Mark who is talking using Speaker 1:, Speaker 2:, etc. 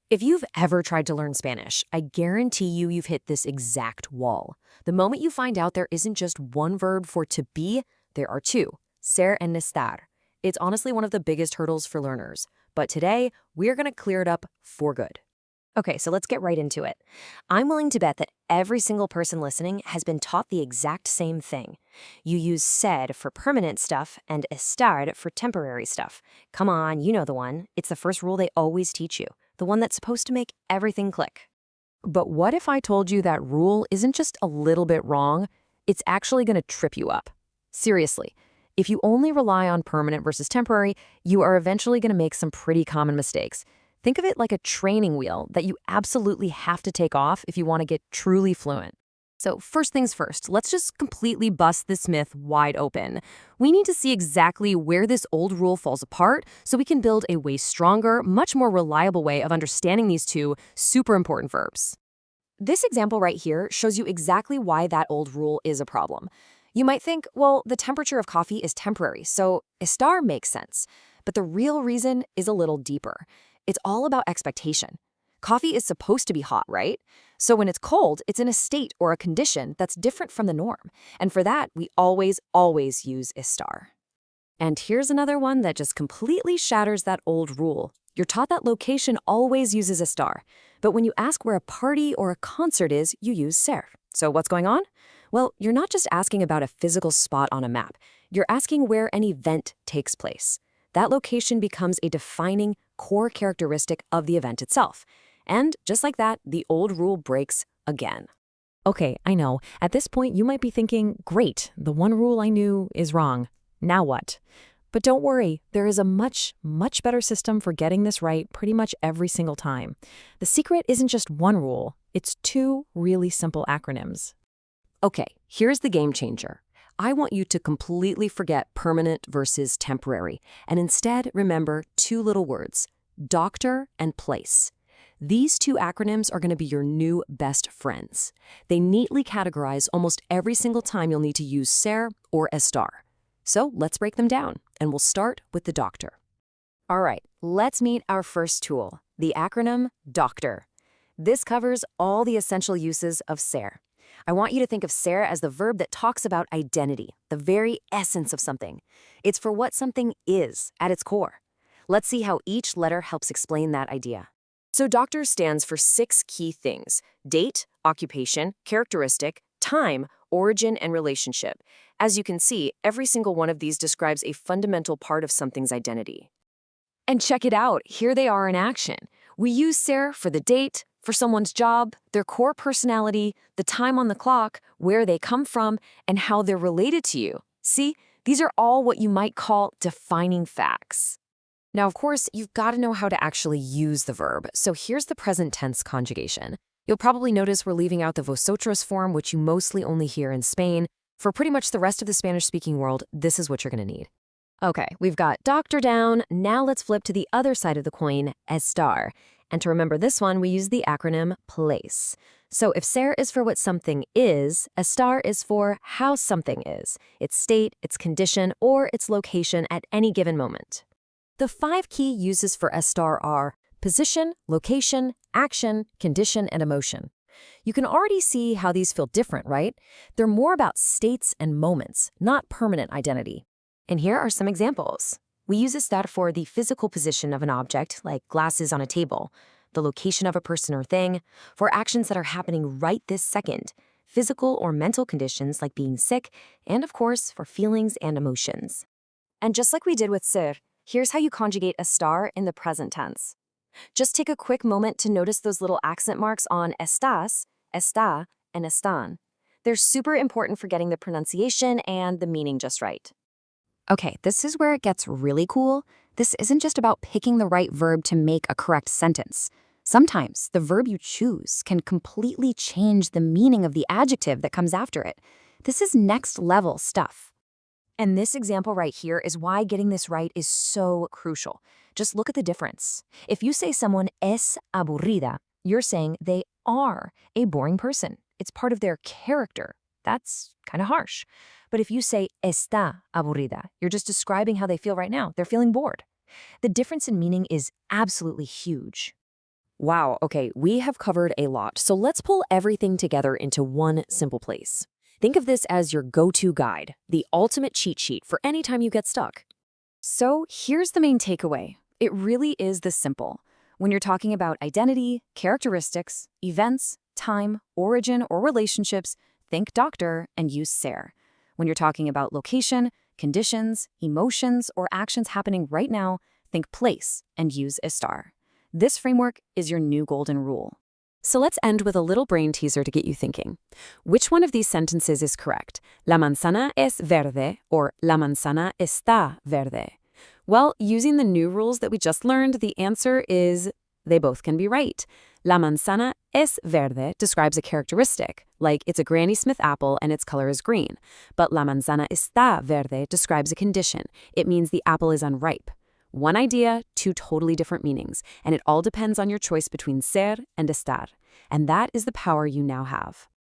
Speaker 1: If you've ever tried to learn Spanish, I guarantee you've hit this exact wall. The moment you find out there isn't just one verb for to be, there are two, ser and estar. It's honestly one of the biggest hurdles for learners. But today, we're going to clear it up for good. Okay, so let's get right into it. I'm willing to bet that every single person listening has been taught the exact same thing. You use ser for permanent stuff and estar for temporary stuff. Come on, you know the one. It's the first rule they always teach you, the one that's supposed to make everything click. But what if I told you that rule isn't just a little bit wrong? It's actually going to trip you up. Seriously, if you only rely on permanent versus temporary, you are eventually going to make some pretty common mistakes. Think of it like a training wheel that you absolutely have to take off if you want to get truly fluent. So first things first, let's just completely bust this myth wide open. We need to see exactly where this old rule falls apart so we can build a way stronger, much more reliable way of understanding these two super important verbs. This example right here shows you exactly why that old rule is a problem. You might think, well, the temperature of coffee is temporary, so estar makes sense. But the real reason is a little deeper. It's all about expectation. Coffee is supposed to be hot, right? So when it's cold, it's in a state or a condition that's different from the norm. And for that, we always use estar. And here's another one that just completely shatters that old rule. You're taught that location always uses estar. But when you ask where a party or a concert is, you use ser. So what's going on? Well, you're not just asking about a physical spot on a map. You're asking where an event takes place. That location becomes a defining core characteristic of the event itself. And just like that, the old rule breaks again. Okay, I know. At this point, you might be thinking, great, the one rule I knew is wrong. Now what? But don't worry, there is a much better system for getting this right pretty much every single time. The secret isn't just one rule, it's two really simple acronyms. Okay, here's the game changer. I want you to completely forget permanent versus temporary, and instead remember two little words, doctor and place. These two acronyms are going to be your new best friends. They neatly categorize almost every single time you'll need to use ser or estar. So let's break them down, and we'll start with the doctor. All right, let's meet our first tool, the acronym doctor. This covers all the essential uses of ser. I want you to think of ser as the verb that talks about identity, the very essence of something. It's for what something is at its core. Let's see how each letter helps explain that idea. So doctor stands for 6 key things: date, occupation, characteristic, time, origin, and relationship. As you can see, every single one of these describes a fundamental part of something's identity. And check it out, here they are in action. We use ser for the date, for someone's job, their core personality, the time on the clock, where they come from, and how they're related to you. See, these are all what you might call defining facts. Now, of course, you've got to know how to actually use the verb, so here's the present tense conjugation. You'll probably notice we're leaving out the vosotros form, which you mostly only hear in Spain. For pretty much the rest of the Spanish-speaking world, this is what you're going to need. Okay, we've got doctor down. Now let's flip to the other side of the coin, estar. And to remember this one, we use the acronym place. So if ser is for what something is, estar is for how something is, its state, its condition, or its location at any given moment. The 5 key uses for estar are position, location, action, condition, and emotion. You can already see how these feel different, right? They're more about states and moments, not permanent identity. And here are some examples. We use estar for the physical position of an object, like glasses on a table, the location of a person or thing, for actions that are happening right this second, physical or mental conditions like being sick, and of course, for feelings and emotions. And just like we did with ser, here's how you conjugate estar in the present tense. Just take a quick moment to notice those little accent marks on estás, está, and están. They're super important for getting the pronunciation and the meaning just right. Okay, this is where it gets really cool. This isn't just about picking the right verb to make a correct sentence. Sometimes the verb you choose can completely change the meaning of the adjective that comes after it. This is next level stuff. And this example right here is why getting this right is so crucial. Just look at the difference. If you say someone es aburrida, you're saying they are a boring person. It's part of their character. That's kind of harsh. But if you say está aburrida, you're just describing how they feel right now. They're feeling bored. The difference in meaning is absolutely huge. Wow, okay, we have covered a lot, so let's pull everything together into one simple place. Think of this as your go-to guide, the ultimate cheat sheet for any time you get stuck.
Speaker 2: So here's the main takeaway. It really is this simple. When you're talking about identity, characteristics, events, time, origin, or relationships, think doctor and use ser. When you're talking about location, conditions, emotions, or actions happening right now, think place and use estar. This framework is your new golden rule.
Speaker 1: So let's end with a little brain teaser to get you thinking. Which one of these sentences is correct? La manzana es verde or la manzana está verde? Well, using the new rules that we just learned, the answer is they both can be right. La manzana es verde describes a characteristic, like it's a Granny Smith apple and its color is green. But la manzana está verde describes a condition. It means the apple is unripe. One idea, two totally different meanings, and it all depends on your choice between ser and estar. And that is the power you now have.